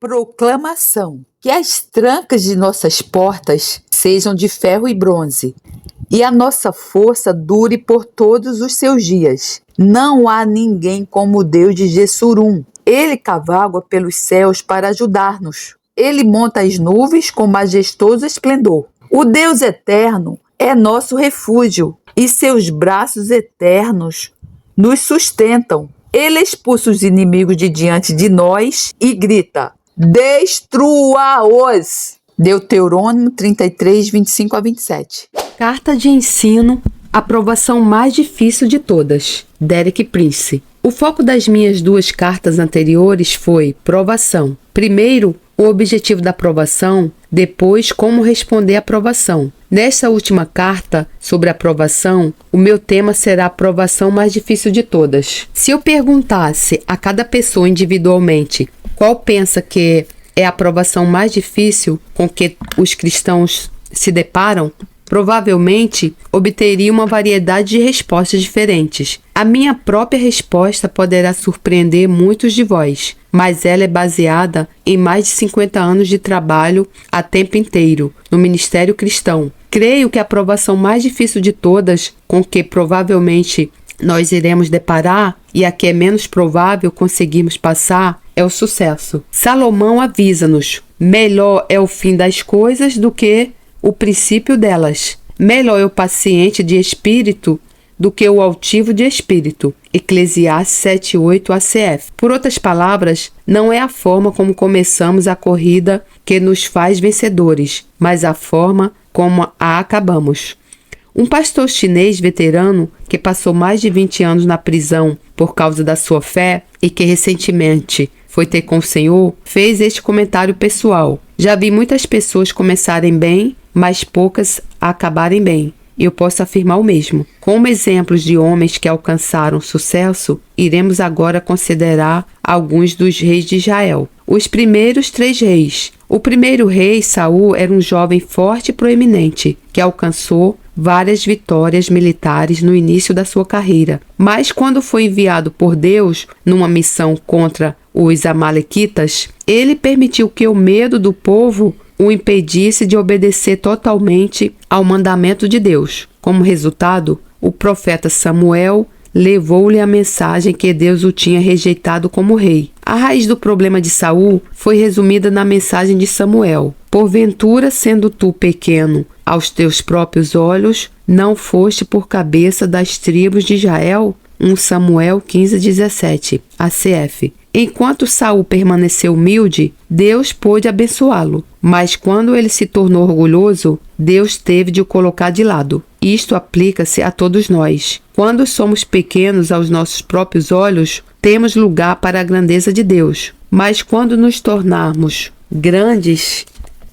Proclamação: que as trancas de nossas portas sejam de ferro e bronze, e a nossa força dure por todos os seus dias. Não há ninguém como o Deus de Jessurum. Ele cavalga pelos céus para ajudar-nos. Ele monta as nuvens com majestoso esplendor. O Deus eterno é nosso refúgio, e seus braços eternos nos sustentam. Ele expulsa os inimigos de diante de nós e grita: destrua-os! Deuteronômio 33, 25 a 27. Carta de ensino, aprovação mais difícil de todas. Derek Prince. O foco das minhas duas cartas anteriores foi provação. Primeiro, o objetivo da aprovação, depois, como responder à aprovação. Nesta última carta sobre a aprovação, o meu tema será a aprovação mais difícil de todas. Se eu perguntasse a cada pessoa individualmente qual pensa que é a aprovação mais difícil com que os cristãos se deparam, provavelmente obteria uma variedade de respostas diferentes. A minha própria resposta poderá surpreender muitos de vós, mas ela é baseada em mais de 50 anos de trabalho a tempo inteiro no ministério cristão. Creio que a aprovação mais difícil de todas, com que provavelmente nós iremos deparar, e a que é menos provável conseguirmos passar, é o sucesso. Salomão avisa-nos: melhor é o fim das coisas do que o princípio delas. Melhor é o paciente de espírito do que o altivo de espírito. Eclesiastes 7:8 ACF. Por outras palavras, não é a forma como começamos a corrida que nos faz vencedores, mas a forma como a acabamos. Um pastor chinês veterano que passou mais de 20 anos na prisão por causa da sua fé e que recentemente foi ter com o Senhor, fez este comentário pessoal: já vi muitas pessoas começarem bem, mas poucas acabarem bem. Eu posso afirmar o mesmo. Como exemplos de homens que alcançaram sucesso, iremos agora considerar alguns dos reis de Israel. Os primeiros 3 reis. O primeiro rei, Saul, era um jovem forte e proeminente, que alcançou várias vitórias militares no início da sua carreira. Mas quando foi enviado por Deus numa missão contra os amalequitas, ele permitiu que o medo do povo o impedisse de obedecer totalmente ao mandamento de Deus. Como resultado, o profeta Samuel levou-lhe a mensagem que Deus o tinha rejeitado como rei. A raiz do problema de Saul foi resumida na mensagem de Samuel: porventura, sendo tu pequeno aos teus próprios olhos, não foste por cabeça das tribos de Israel? 1 Samuel 15:17 ACF. Enquanto Saul permaneceu humilde, Deus pôde abençoá-lo. Mas quando ele se tornou orgulhoso, Deus teve de o colocar de lado. Isto aplica-se a todos nós. Quando somos pequenos aos nossos próprios olhos, temos lugar para a grandeza de Deus. Mas quando nos tornarmos grandes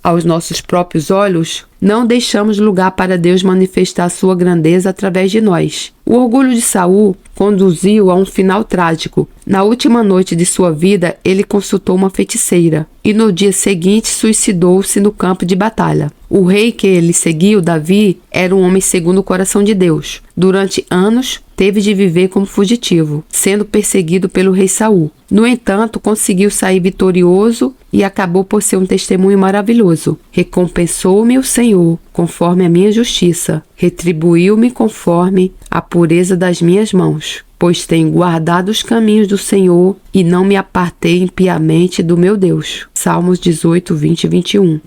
aos nossos próprios olhos, não deixamos lugar para Deus manifestar sua grandeza através de nós. O orgulho de Saul conduziu a um final trágico. Na última noite de sua vida, ele consultou uma feiticeira e no dia seguinte suicidou-se no campo de batalha. O rei que ele seguiu, Davi, era um homem segundo o coração de Deus. Durante anos, teve de viver como fugitivo, sendo perseguido pelo rei Saul. No entanto, conseguiu sair vitorioso e acabou por ser um testemunho maravilhoso. Recompensou-me o Senhor conforme a minha justiça, retribuiu-me conforme a pureza das minhas mãos, pois tenho guardado os caminhos do Senhor e não me apartei impiamente do meu Deus. Salmos 18, 20 e 21.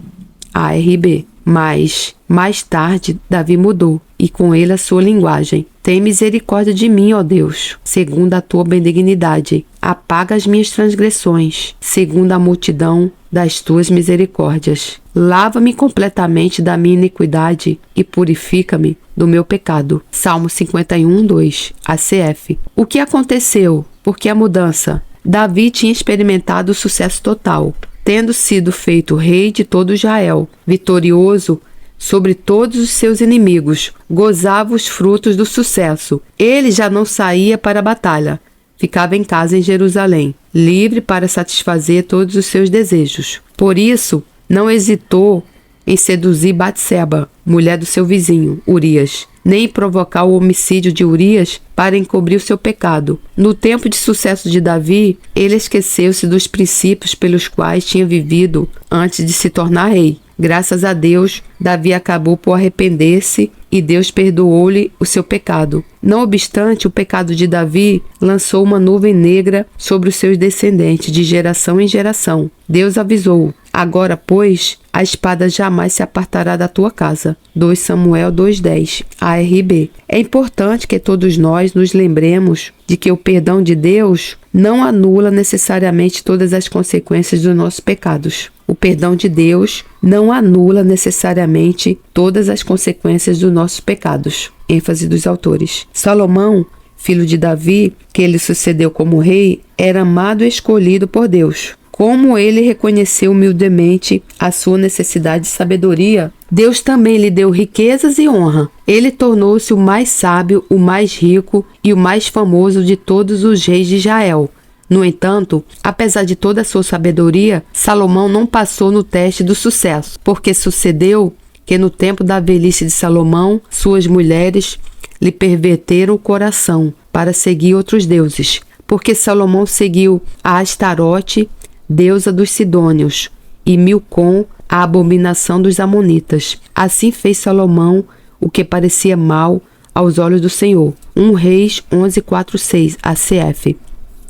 ARB. Mas, mais tarde, Davi mudou, e com ele a sua linguagem. Tem misericórdia de mim, ó Deus, segundo a tua benignidade. Apaga as minhas transgressões, segundo a multidão das tuas misericórdias. Lava-me completamente da minha iniquidade e purifica-me do meu pecado. Salmo 51, 2, ACF. O que aconteceu? Por que a mudança? Davi tinha experimentado o sucesso total, tendo sido feito rei de todo Israel, vitorioso sobre todos os seus inimigos, gozava os frutos do sucesso. Ele já não saía para a batalha, ficava em casa em Jerusalém, livre para satisfazer todos os seus desejos. Por isso, não hesitou em seduzir Batseba, mulher do seu vizinho, Urias. nem em provocar o homicídio de Urias para encobrir o seu pecado. No tempo de sucesso de Davi, ele esqueceu-se dos princípios pelos quais tinha vivido antes de se tornar rei. Graças a Deus, Davi acabou por arrepender-se e Deus perdoou-lhe o seu pecado. Não obstante, o pecado de Davi lançou uma nuvem negra sobre os seus descendentes de geração em geração. Deus avisou: agora, pois, a espada jamais se apartará da tua casa. 2 Samuel 2:10, ARB. É importante que todos nós nos lembremos de que o perdão de Deus não anula necessariamente todas as consequências dos nossos pecados. O perdão de Deus não anula necessariamente todas as consequências dos nossos pecados. ênfase dos autores. Salomão, filho de Davi, que ele sucedeu como rei, era amado e escolhido por Deus. Como ele reconheceu humildemente a sua necessidade de sabedoria, Deus também lhe deu riquezas e honra. Ele tornou-se o mais sábio, o mais rico e o mais famoso de todos os reis de Israel. No entanto, apesar de toda a sua sabedoria, Salomão não passou no teste do sucesso, porque sucedeu que no tempo da velhice de Salomão, suas mulheres lhe perverteram o coração para seguir outros deuses, porque Salomão seguiu a Astarote, deusa dos Sidônios, e Milcom, a abominação dos Amonitas. Assim fez Salomão o que parecia mal aos olhos do Senhor. 1 Reis 11:4-6, ACF.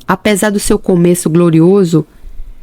Apesar do seu começo glorioso,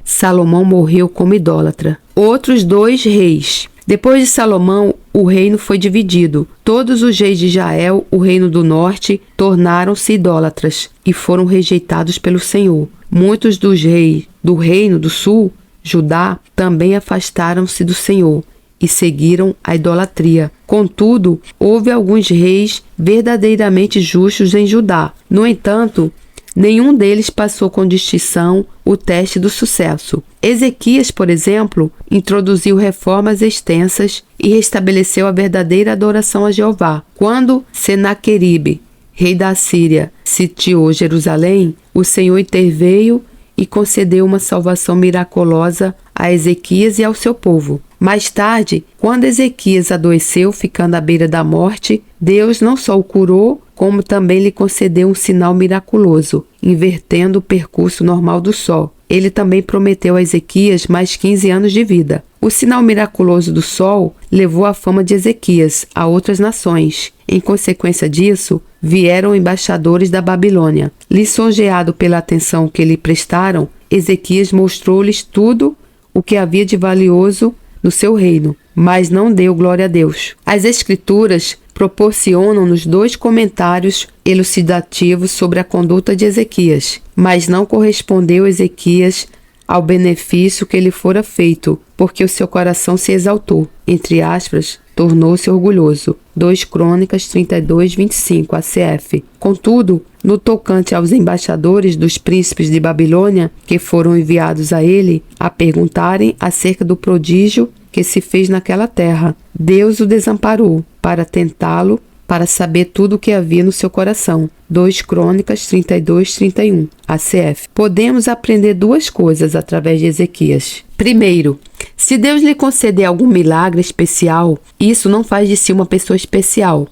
Salomão morreu como idólatra. Outros 2 reis. Depois de Salomão, o reino foi dividido. Todos os reis de Israel, o reino do norte, tornaram-se idólatras e foram rejeitados pelo Senhor. Muitos dos reis do reino do sul, Judá, também afastaram-se do Senhor e seguiram a idolatria. Contudo, houve alguns reis verdadeiramente justos em Judá. No entanto, nenhum deles passou com distinção o teste do sucesso. Ezequias, por exemplo, introduziu reformas extensas e restabeleceu a verdadeira adoração a Jeová. Quando Senaqueribe, rei da Assíria, sitiou Jerusalém, o Senhor interveio e concedeu uma salvação miraculosa a Ezequias e ao seu povo. Mais tarde, quando Ezequias adoeceu, ficando à beira da morte, Deus não só o curou, como também lhe concedeu um sinal miraculoso, invertendo o percurso normal do sol. Ele também prometeu a Ezequias mais 15 anos de vida. O sinal miraculoso do sol levou a fama de Ezequias a outras nações. Em consequência disso, vieram embaixadores da Babilônia. Lisonjeado pela atenção que lhe prestaram, Ezequias mostrou-lhes tudo o que havia de valioso no seu reino, mas não deu glória a Deus. As Escrituras proporcionam-nos 2 comentários elucidativos sobre a conduta de Ezequias, mas não correspondeu Ezequias ao benefício que lhe fora feito, porque o seu coração se exaltou, entre aspas, tornou-se orgulhoso. 2 Crônicas 32:25, ACF. Contudo, no tocante aos embaixadores dos príncipes de Babilônia, que foram enviados a ele a perguntarem acerca do prodígio que se fez naquela terra, Deus o desamparou para tentá-lo, para saber tudo o que havia no seu coração. 2 Crônicas 32:31, ACF. Podemos aprender 2 coisas através de Ezequias. Primeiro, se Deus lhe conceder algum milagre especial, isso não faz de si uma pessoa especial.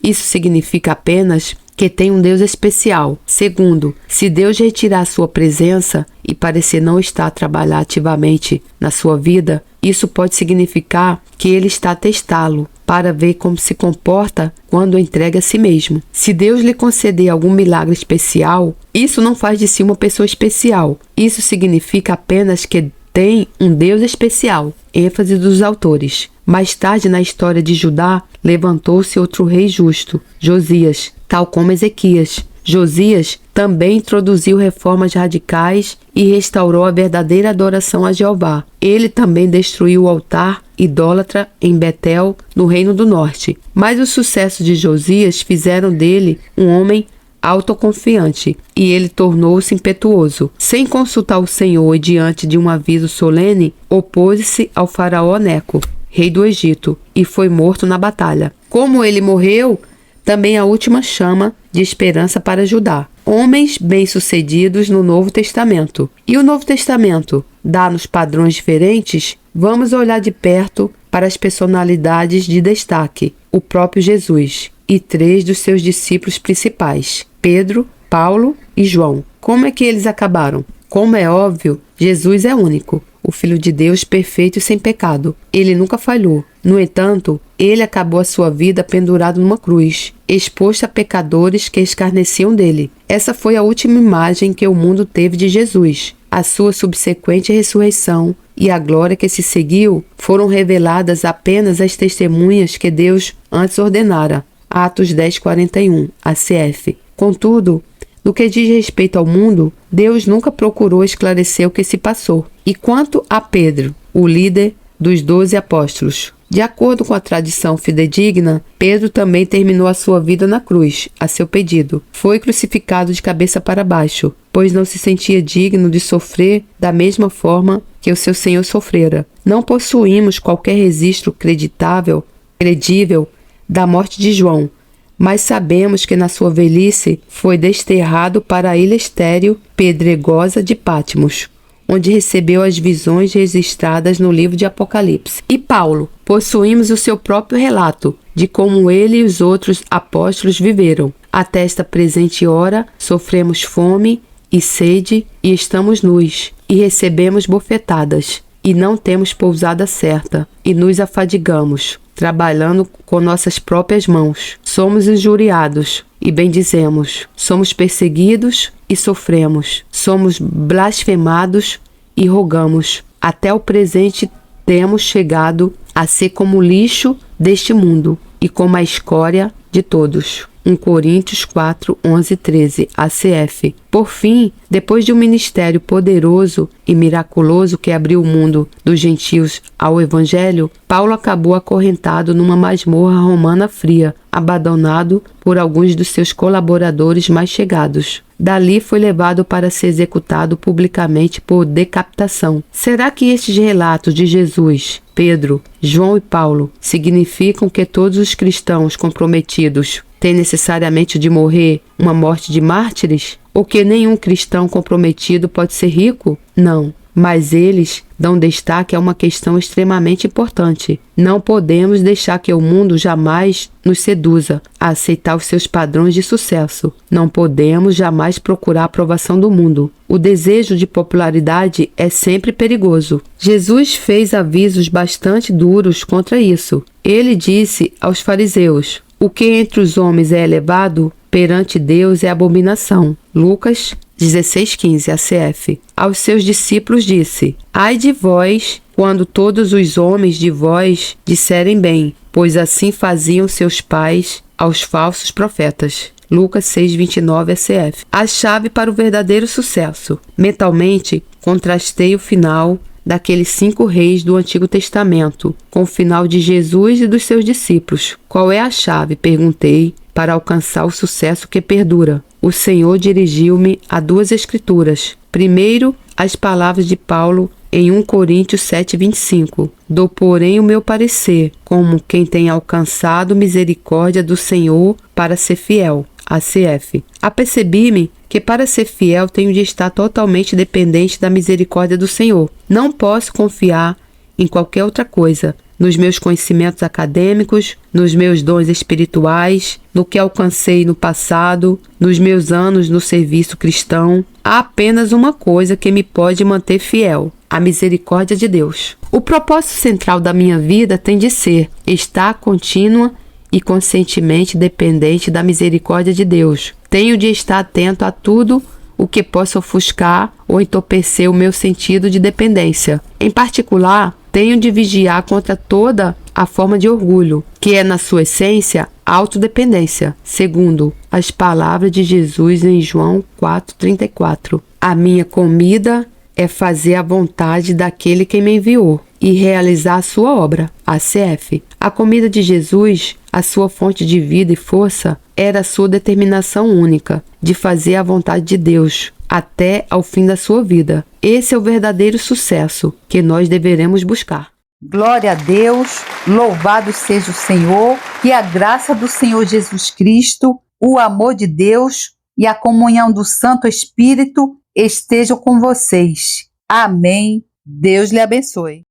Isso significa apenas que tem um Deus especial. Segundo, se Deus retirar sua presença e parecer não estar a trabalhar ativamente na sua vida, isso pode significar que ele está a testá-lo para ver como se comporta quando entrega a si mesmo. Se Deus lhe conceder algum milagre especial, isso não faz de si uma pessoa especial. Isso significa apenas que tem um Deus especial. ênfase dos autores. Mais tarde na história de Judá, levantou-se outro rei justo, Josias, tal como Ezequias. Josias também introduziu reformas radicais e restaurou a verdadeira adoração a Jeová. Ele também destruiu o altar idólatra em Betel, no Reino do Norte. Mas o sucesso de Josias fizeram dele um homem autoconfiante, e ele tornou-se impetuoso. Sem consultar o Senhor e diante de um aviso solene, opôs-se ao faraó Neco, rei do Egito, e foi morto na batalha. Como ele morreu, também a última chama de esperança para Judá. Homens bem-sucedidos no Novo Testamento. E o Novo Testamento dá-nos padrões diferentes? Vamos olhar de perto para as personalidades de destaque. O próprio Jesus. e 3 dos seus discípulos principais, Pedro, Paulo e João. Como é que eles acabaram? Como é óbvio, Jesus é único, o Filho de Deus perfeito e sem pecado. Ele nunca falhou. No entanto, ele acabou a sua vida pendurado numa cruz, exposto a pecadores que escarneciam dele. Essa foi a última imagem que o mundo teve de Jesus. A sua subsequente ressurreição e a glória que se seguiu foram reveladas apenas às testemunhas que Deus antes ordenara. Atos 10:41, ACF. Contudo, no que diz respeito ao mundo, Deus nunca procurou esclarecer o que se passou. E quanto a Pedro, o líder dos 12 apóstolos? De acordo com a tradição fidedigna, Pedro também terminou a sua vida na cruz, a seu pedido. Foi crucificado de cabeça para baixo, pois não se sentia digno de sofrer da mesma forma que o seu Senhor sofrera. Não possuímos qualquer registro credível da morte de João, mas sabemos que na sua velhice foi desterrado para a ilha estéril pedregosa de Patmos, onde recebeu as visões registradas no livro de Apocalipse. E Paulo, possuímos o seu próprio relato de como ele e os outros apóstolos viveram. Até esta presente hora, sofremos fome e sede e estamos nus, e recebemos bofetadas, e não temos pousada certa, e nos afadigamos, trabalhando com nossas próprias mãos. Somos injuriados e bendizemos. Somos perseguidos e sofremos. Somos blasfemados e rogamos. Até o presente temos chegado a ser como o lixo deste mundo e como a escória de todos. 1 Coríntios 4, 11 e 13, ACF. Por fim, depois de um ministério poderoso e miraculoso que abriu o mundo dos gentios ao Evangelho, Paulo acabou acorrentado numa masmorra romana fria, abandonado por alguns dos seus colaboradores mais chegados. Dali foi levado para ser executado publicamente por decapitação. Será que estes relatos de Jesus, Pedro, João e Paulo significam que todos os cristãos comprometidos têm necessariamente de morrer uma morte de mártires? Ou que nenhum cristão comprometido pode ser rico? Não. Mas eles dão destaque a uma questão extremamente importante. Não podemos deixar que o mundo jamais nos seduza a aceitar os seus padrões de sucesso. Não podemos jamais procurar a aprovação do mundo. O desejo de popularidade é sempre perigoso. Jesus fez avisos bastante duros contra isso. Ele disse aos fariseus: "O que entre os homens é elevado, perante Deus é abominação." Lucas 16:15, ACF. Aos seus discípulos disse: "Ai de vós, quando todos os homens de vós disserem bem, pois assim faziam seus pais aos falsos profetas." Lucas 6:29, ACF. A chave para o verdadeiro sucesso. Mentalmente, contrastei o final daqueles 5 reis do Antigo Testamento com o final de Jesus e dos seus discípulos. Qual é a chave? Perguntei, para alcançar o sucesso que perdura. O Senhor dirigiu-me a 2 escrituras. Primeiro, as palavras de Paulo em 1 Coríntios 7:25. "Dou, porém, o meu parecer, como quem tem alcançado misericórdia do Senhor para ser fiel." ACF. Apercebi-me que para ser fiel tenho de estar totalmente dependente da misericórdia do Senhor. Não posso confiar em qualquer outra coisa, nos meus conhecimentos acadêmicos, nos meus dons espirituais, no que alcancei no passado, nos meus anos no serviço cristão. Há apenas uma coisa que me pode manter fiel: a misericórdia de Deus. O propósito central da minha vida tem de ser estar contínua e conscientemente dependente da misericórdia de Deus. Tenho de estar atento a tudo o que possa ofuscar ou entorpecer o meu sentido de dependência. Em particular, tenho de vigiar contra toda a forma de orgulho, que é, na sua essência, autodependência, segundo as palavras de Jesus em João 4:34. "A minha comida é fazer a vontade daquele que me enviou e realizar a sua obra." ACF. A comida de Jesus, a sua fonte de vida e força, era a sua determinação única de fazer a vontade de Deus até ao fim da sua vida. Esse é o verdadeiro sucesso que nós deveremos buscar. Glória a Deus, louvado seja o Senhor, que a graça do Senhor Jesus Cristo, o amor de Deus e a comunhão do Santo Espírito estejam com vocês. Amém. Deus lhe abençoe.